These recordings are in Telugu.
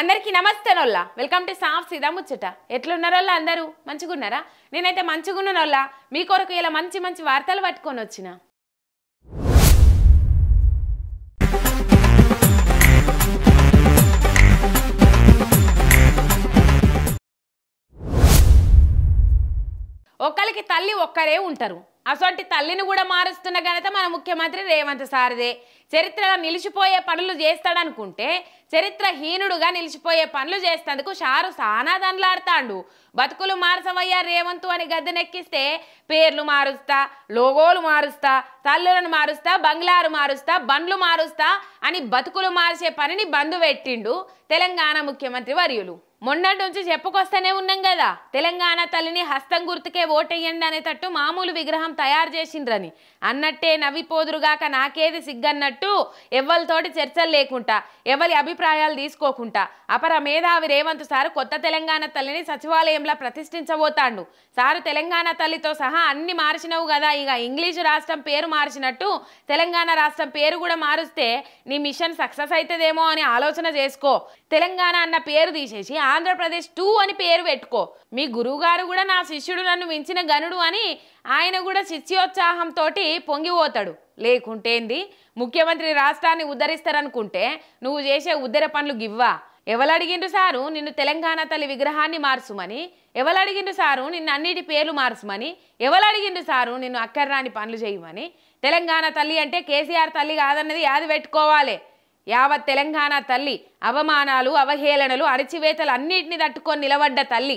అందరికీ నమస్తేనోళ్ళ వెల్కమ్ టు సాఫ్ సీదా ముచ్చట. ఎట్లున్నారోళ్ళ అందరూ మంచిగున్నారా? నేనైతే మంచిగున్నానోళ్ళ. మీ కొరకు ఇలా మంచి మంచి వార్తలు పట్టుకొని వచ్చిన. ఒక్కరికి తల్లి ఒక్కరే ఉంటారు. అసొంటి తల్లిని కూడా మారుస్తున్న ఘనత మన ముఖ్యమంత్రి రేవంత్ సార్దే. చరిత్రలో నిలిచిపోయే పనులు చేస్తాడనుకుంటే చరిత్రహీనుడుగా నిలిచిపోయే పనులు చేస్తేందుకు షారు సానా దండ్లాడతాండు. బతుకులు మార్చవయ్యా రేవంతు అని గద్దెనెక్కిస్తే పేర్లు మారుస్తా, లోగోలు మారుస్తా, తల్లులను మారుస్తా, బంగ్లారు మారుస్తా, బండ్లు మారుస్తా అని బతుకులు మార్చే పనిని బంధు పెట్టిండు తెలంగాణ ముఖ్యమంత్రి వర్యులు. మొన్నటి నుంచి చెప్పుకొస్తూనే ఉన్నాం కదా, తెలంగాణ తల్లిని హస్తం గుర్తుకే ఓటెయ్యండి అనేటట్టు మామూలు విగ్రహం తయారు చేసిండ్రని. అన్నట్టే నవ్విపోదురుగాక నాకేది సిగ్గన్నట్టు ఎవ్వరితోటి చర్చలు లేకుండా, ఎవరి అభిప్రాయాలు తీసుకోకుండా అపర మేధావి రేవంత్ సారు కొత్త తెలంగాణ తల్లిని సచివాలయంలో ప్రతిష్ఠించబోతాండు. సారు తెలంగాణ తల్లితో సహా అన్ని మార్చినవు కదా, ఇక ఇంగ్లీషు రాష్ట్రం పేరు మార్చినట్టు తెలంగాణ రాష్ట్రం పేరు కూడా మారుస్తే నీ మిషన్ సక్సెస్ అవుతుందేమో అని ఆలోచన చేసుకో. తెలంగాణ అన్న పేరు తీసేసి ఆంధ్రప్రదేశ్ 2 అని పేరు పెట్టుకో. మీ గురువుగారు కూడా నా శిష్యుడు నన్ను మించిన గనుడు అని ఆయన కూడా శిష్యోత్సాహంతో పొంగిపోతాడు. లేకుంటేంది, ముఖ్యమంత్రి రాష్ట్రాన్ని ఉద్ధరిస్తారనుకుంటే నువ్వు చేసే ఉద్ధర పనులు గివ్వా? ఎవలడిగిండు సారు నిన్ను తెలంగాణ తల్లి విగ్రహాన్ని మార్చుమని? ఎవలడిగిండు సారు నిన్ను అన్నిటి పేర్లు మార్చుమని? ఎవలడిగిండు సారు నిన్ను అక్కర్రాని పనులు చేయమని? తెలంగాణ తల్లి అంటే కేసీఆర్ తల్లి కాదన్నది యాది పెట్టుకోవాలి. యావత్ తెలంగాణ తల్లి అవమానాలు, అవహేళనలు, అణచివేతలు అన్నిటిని తట్టుకొని నిలబడ్డ తల్లి.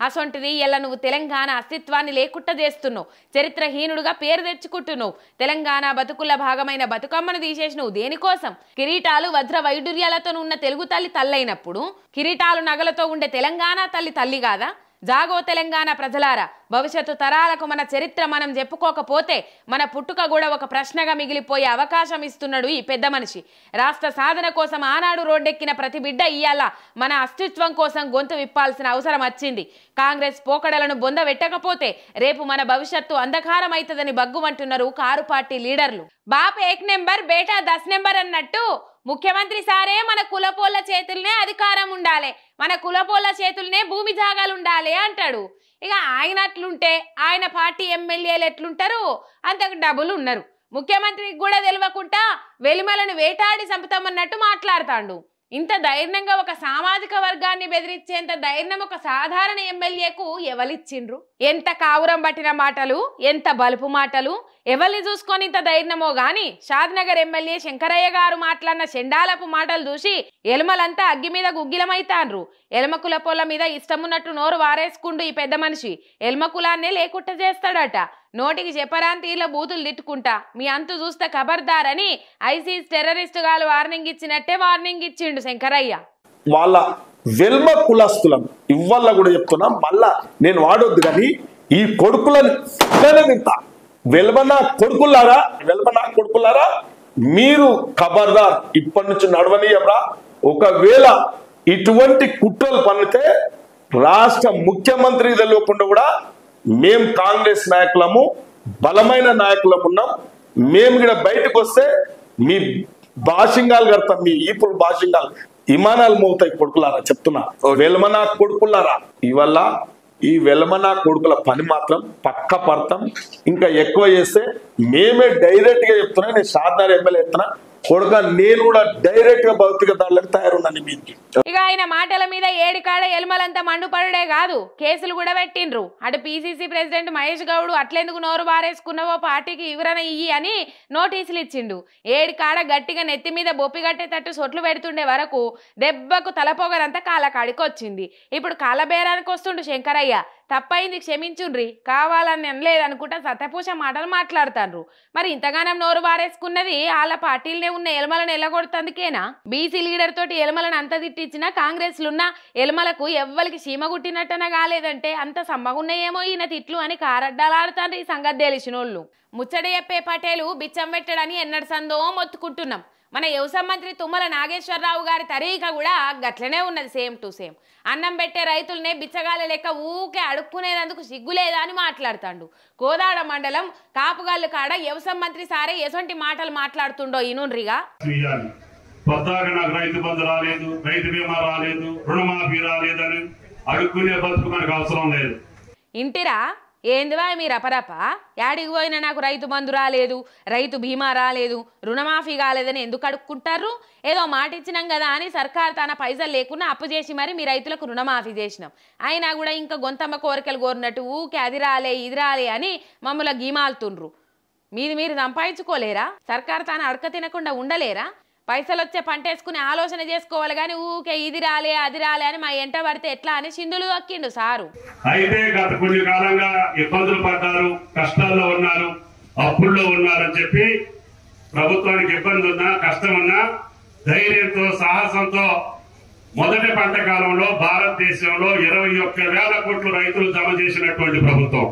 అసొంటిది ఇలా నువ్వు తెలంగాణ అస్తిత్వాన్ని లేకుండా చేస్తున్నావు. చరిత్రహీనుడుగా పేరు తెచ్చుకుంటున్నావు. తెలంగాణ బతుకుల భాగమైన బతుకమ్మను తీసేసి నువ్వు దేనికోసం? కిరీటాలు వజ్ర వైడూర్యాలతో ఉన్న తెలుగు తల్లి తల్లైనప్పుడు కిరీటాలు నగలతో ఉండే తెలంగాణ తల్లి తల్లి కాదా? జాగో తెలంగాణ ప్రజలారా, భవిష్యత్తు తరాలకు మన చరిత్ర మనం చెప్పుకోకపోతే మన పుట్టుక కూడా ఒక ప్రశ్నగా మిగిలిపోయే అవకాశం ఇస్తున్నాడు ఈ పెద్ద మనిషి. రాష్ట్ర సాధన కోసం ఆనాడు రోడ్డెక్కిన ప్రతి బిడ్డ ఇయ్యాల మన అస్తిత్వం కోసం గొంతు విప్పాల్సిన అవసరం వచ్చింది. కాంగ్రెస్ పోకడలను బొందబెట్టకపోతే రేపు మన భవిష్యత్తు అంధకారం అవుతుందని బగ్గుమంటున్నారు కారు పార్టీ లీడర్లు. బాప్ 1 నెంబర్ బేటా 10 నెంబర్ అన్నట్టు ముఖ్యమంత్రి సారే మన కులపోళ్ళ చేతులనే అధికారం ఉండాలి, మన కులపోళ్ళ చేతులనే భూమి జాగాలు ఉండాలి అంటాడు. ఇక ఆయన అట్లుంటే ఆయన పార్టీ ఎమ్మెల్యేలు ఎట్లుంటారు? అంతకు డబ్బులు ఉన్నారు. ముఖ్యమంత్రికి కూడా తెలియకుండా వెలిమలను వేటాడి చంపుతామన్నట్టు మాట్లాడతాడు. ఇంత ధైర్యంగా ఒక సామాజిక వర్గాన్ని బెదిరించేంత ధైర్యం ఒక సాధారణ ఎమ్మెల్యేకు ఎవరిచ్చిండ్రు? ఎంత కావురం పట్టిన మాటలు, ఎంత బలుపు మాటలు! ఎవరిని చూసుకొని ఇంత ధైర్యమో గాని షాద్నగర్ ఎమ్మెల్యే శంకరయ్య గారు మాట్లాడిన చెండాలపు మాటలు చూసి ఎలుమలంతా అగ్గి మీద గుగ్గిలమైతాండ్రు. ఎలమ కులపోళ్ళ మీద ఇష్టమున్నట్టు నోరు వారేసుకుంటూ ఈ పెద్ద మనిషి ఎల్మ కులాన్నే లేకుండా చేస్తాడట. నోటికి చెప్పరాని తీర్ల బూతులు తిట్టుకుంటా మీ అంతు చూస్తే ఖబర్దారని ఐసీస్ టెర్రరిస్టు గాలు వార్నింగ్ ఇచ్చినట్టే వార్నింగ్ ఇచ్చిండు శంకరయ్య. వాళ్ళ వెల్మ కులస్తులను ఇవ్వాల కూడా చెప్తున్నా, మళ్ళా నేను వాడొద్దు కానీ ఈ కొడుకులను తింటా. వెల్మనా కొడుకులారా మీరు ఖబర్దార్, ఇప్పటి నుంచి నడవనీయరా. ఒకవేళ ఇటువంటి కుట్రలు పన్నితే రాష్ట్ర ముఖ్యమంత్రికి తెలియకుండా కూడా మేం కాంగ్రెస్ నాయకులము, బలమైన నాయకులము ఉన్నాం. మేము కూడా బయటకు వస్తే మీ భాషింగాలు కడతాం, మీ ఈపులు భాషింగాలు విమానాలు మోగుతాయి. కొడుకులారా చెప్తున్నా, వెల్మనా కొడుకులారా, ఇవల్ల ఈ వెల్మనా కొడుకుల పని మాత్రం పక్క పడతాం. ఇంకా ఎక్కువ చేస్తే మేమే డైరెక్ట్ గా చెప్తున్నా, నేను షాద్నగర్ ఎమ్మెల్యే చెప్తున్నా కొడుక, నేను కూడా డైరెక్ట్ గా భౌతిక దాడులకు తయారున్నాను మీకు. ఇక ఆయన మాటల మీద ఏడికాడ ఎలుమలంతా మండుపడుడే కాదు, కేసులు కూడా పెట్టిండ్రు. అటు పిసిసి ప్రెసిడెంట్ మహేష్ గౌడ్ అట్లెందుకు నోరు బారేసుకున్నావో పార్టీకి వివరణ ఇయ్యి అని నోటీసులు ఇచ్చిండు. ఏడికాడ గట్టిగా నెత్తి మీద బొప్పి కట్టేటట్టు సొట్లు పెడుతుండే వరకు దెబ్బకు తలపోగరంతా కాళ్ళకాడికి వచ్చింది. ఇప్పుడు కాళ్ళబేరానికి వస్తుండు శంకరయ్య. తప్పైంది క్షమించుండ్రి, కావాలని అనలేదనుకుంటా సత్యపూష మాటలు మాట్లాడుతాండ్రు. మరి ఇంతగానం నోరు బారేసుకున్నది వాళ్ళ పార్టీలనే ఉన్న ఎలమలను ఎల్లగొడుతందుకేనా? బీసీ లీడర్ తోటి ఎలమలను అంత తిట్టించినా కాంగ్రెస్లున్న ఎలమలకు ఎవ్వరికి సీమ గుట్టినట్టన కాలేదంటే అంత సమ్మగున్నాయేమో ఈయన తిట్లు అని కారడ్డాలాడుతాండ్రు ఈ సంగతి తెలిసినోళ్ళు. ముచ్చట చెప్పే పటేలు బిచ్చం పెట్టడని ఎన్నడు సందో మొత్తుకుంటున్నాం. మన వ్యవసాయ మంత్రి తుమ్మల నాగేశ్వరరావు గారి తరీక కూడా గట్లనే ఉన్నది, సేమ్ టు సేమ్. అన్నం పెట్టే రైతులనే బిచ్చగాల లెక్క ఊకే అడుక్కునేందుకు సిగ్గులేదా అని మాట్లాడుతాడు. కోదాడ మండలం కాపుగాళ్ళు కాడ వ్యవసాయ మంత్రి సారే ఎసొంటి మాటలు మాట్లాడుతుండో ఇనుండ్రిగా. కొత్తగా నాకు రైతు బంధు రాలేదు, రైతు బీమా రాలేదు, రుణమాఫీ రాలేదని అడుక్కునే బతుకు మనకు అవసరం లేదు. ఇంటిరా ఏందివా మీరు అపరప యాడికి పోయినా నాకు రైతు బంధు రాలేదు, రైతు బీమా రాలేదు, రుణమాఫీ కాలేదని ఎందుకు అడుక్కుంటారు? ఏదో మాట ఇచ్చినాం కదా అని సర్కార్ తన పైసలు లేకుండా అప్పు చేసి మరి మీ రైతులకు రుణమాఫీ చేసినాం. అయినా కూడా ఇంకా గొంతమ్మ కోరికలు కోరినట్టు ఊకే అది రాలే ఇది రాలే అని మమ్మల్ని గీమాలుతుండ్రు. మీది మీరు సంపాదించుకోలేరా? సర్కార్ తాను అడక తినకుండా ఉండలేరా? పైసలు వచ్చే పంట వేసుకుని ఆలోచన చేసుకోవాలి కానీ ఊకే ఇది రాలే అది రాలే అని మా ఎంట పడితే ఎట్లా అని సింధులు దొక్కిండు సారు. అయితే గత కొన్ని కాలంగా ఇబ్బందులు పడ్డారు, కష్టాల్లో ఉన్నారు, అప్పుల్లో ఉన్నారని చెప్పి ప్రభుత్వానికి ఇబ్బంది ఉన్నా కష్టం ఉన్నా ధైర్యంతో సాహసంతో మొదటి పంట కాలంలో భారతదేశంలో 21,000 కోట్లు రైతులు జమ చేసినటువంటి ప్రభుత్వం.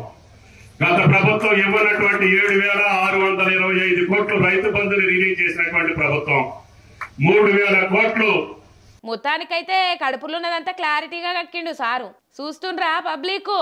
గత ప్రభుత్వం ఇవ్వనటువంటి 7,625 కోట్లు రైతు బంధుని రిలీజ్ చేసినటువంటి ప్రభుత్వం. 3,000 కోట్లు మొత్తానికైతే కడుపులో ఉన్నదంతా క్లారిటీగా కక్కిండు సారు. చూస్తుండ్రా పబ్లిక్,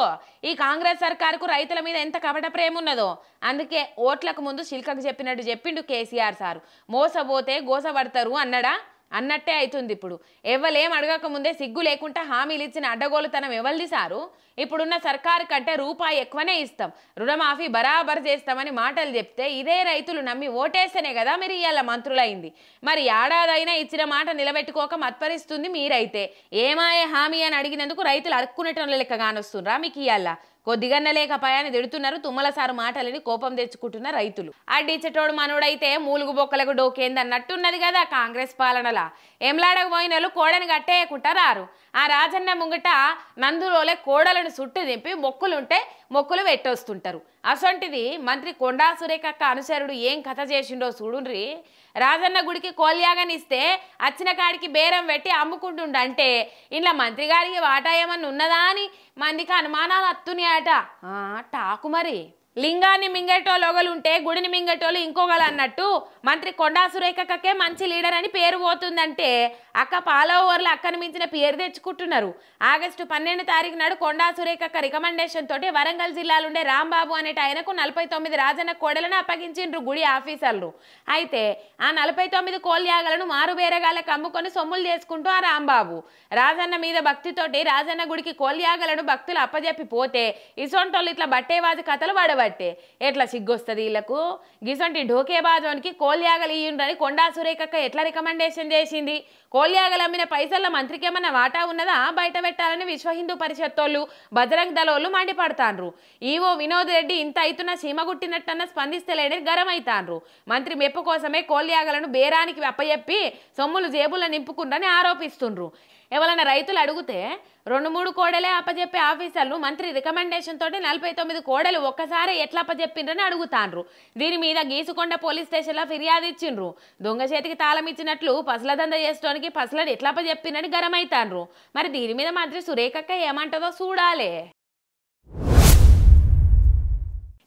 ఈ కాంగ్రెస్ సర్కారుకు రైతుల మీద ఎంత కపట ప్రేమ ఉన్నదో. అందుకే ఓట్లకు ముందు శిల్కకు చెప్పినట్టు చెప్పిండు కేసీఆర్ సారు. మోసపోతే గోసపడతారు అన్నడా? అన్నట్టే అవుతుంది. ఇప్పుడు ఎవలేం అడగక ముందే సిగ్గు లేకుండా హామీలు ఇచ్చిన అడ్డగోలుతనం ఎవరిది సారు? ఇప్పుడున్న సర్కారు కంటే రూపాయి ఎక్కువనే ఇస్తాం, రుణమాఫీ బరాబర్ చేస్తామని మాటలు చెప్తే ఇదే రైతులు నమ్మి ఓటేస్తేనే కదా మీరు ఇవాళ మంత్రులైంది. మరి ఏడాదైనా ఇచ్చిన మాట నిలబెట్టుకోక మత్పరిస్తుంది మీరైతే. ఏమాయే హామీ అని అడిగినందుకు రైతులు అరుక్కునేటోళ్ళ లెక్క కానొస్తుండ్రా మీకు ఇవాళ? కొద్దిగన్న లేకపాయని తిడుతున్నారు. తుమ్మల సారు మాటలని కోపం తెచ్చుకుంటున్న రైతులు. అడ్డిచ్చటోడు మనోడైతే మూలుగు బొక్కలకు డోకేందన్నట్టున్నది కదా కాంగ్రెస్ పాలనలా. ఎంలాడకు పోయినలు కోడని కట్టేయకుండా రారు. ఆ రాజన్న ముంగట నందులోలే కోడలను సుట్టు దింపి మొక్కులుంటే మొక్కులు పెట్టొస్తుంటారు. అసొంటిది మంత్రి కొండా సురేఖక్క అనుసరుడు ఏం కథ చేసిండో చూడుండ్రి. రాజన్న గుడికి కోల్యాగనిస్తే వచ్చిన కాడికి బేరం పెట్టి అమ్ముకుంటుండంటే ఇంట్లో మంత్రి గారికి వాటా ఏమన్నా ఉన్నదా అని మందికి అనుమానాలు వస్తున్నాయట. టాకు మరి లింగాన్ని మింగేటోళ్ళు ఒకలుంటే గుడిని మింగేటోళ్ళు ఇంకొకరు అన్నట్టు మంత్రి కొండా సురేఖకే మంచి లీడర్ అని పేరు పోతుందంటే అక్క పాలఓవర్లు అక్కను మించిన పేరు తెచ్చుకుంటున్నారు. ఆగస్టు 12 తారీఖు నాడు కొండా సురేఖక్క రికమెండేషన్ తోటి వరంగల్ జిల్లాలుండే రాంబాబు అనేట ఆయనకు 49 రాజన్న కోడలను అప్పగించిండ్రు గుడి ఆఫీసర్లు. అయితే ఆ 49 కోల్యాగలను మారుబేరగాళ్ళకు అమ్ముకొని సొమ్ములు చేసుకుంటూ ఆ రాంబాబు రాజన్న మీద భక్తితోటి రాజన్న గుడికి కోల్యాగలను భక్తులు అప్పజెప్పి పోతే ఇసొంటోళ్ళు ఇట్లా బట్టేవాది కథలు పడబట్టే ఎట్లా సిగ్గొస్తుంది వీళ్ళకు? గిసొంటి ఢోకేబాజోనికి కోల్యాగలు ఇయ్యుండ్రని కొండా సురేఖక్క ఎట్లా రికమెండేషన్ చేసింది? కోల్యాగలు అమ్మిన పైసల మంత్రికి ఏమన్నా వాటా ఉన్నదా బయట పెట్టాలని విశ్వ హిందూ పరిషత్తోళ్ళు బజరంగ్ దళోళ్ళు మండిపడతాండ్రు. ఈవో వినోద్ రెడ్డి ఇంత అయితున్న సీమగుట్టినట్టన్న స్పందిస్తలేడని గరమైతాండ్రు. మంత్రి మెప్పు కోసమే కోల్యాగలను బేరానికి అప్పచెప్పి సొమ్ములు జేబుల్లో నింపుకుండ్రని ఆరోపిస్తుండ్రు. ఎవరైనా రైతులు అడిగితే 2-3 కోడలే అప్పచెప్పే ఆఫీసర్లు మంత్రి రికమెండేషన్ తోటి 49 కోడలు ఒక్కసారి ఎట్లా అప్పచెప్పిండ్రని అడుగుతాండ్రు. దీని మీద గీసుకొండ పోలీస్ స్టేషన్లో ఫిర్యాదు ఇచ్చిండ్రు. దొంగ చేతికి తాళం ఇచ్చినట్లు పసల దంద చేసుకోవడానికి పసలను ఎట్లా అప్పచెప్పిండ్రని గరమైతాండ్రు. మరి దీని మీద మంత్రి సురేఖక్క ఏమంటుందో చూడాలే.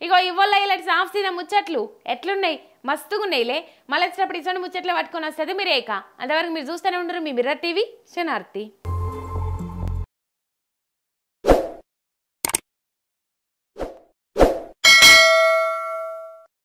ఇగో ఇవ్వల్ల ఇలాంటి సాఫ్సీన ముచ్చట్లు ఎట్లున్నాయి? మస్తుగున్నాయిలే. మళ్ళీ వచ్చినప్పుడు ఇసొంటి ముచ్చట్లు పట్టుకొని వస్తుంది మీరేక. అంతవరకు మీరు చూస్తూనే ఉండరు మీ మిర్రర్ టీవీ శనార్థి.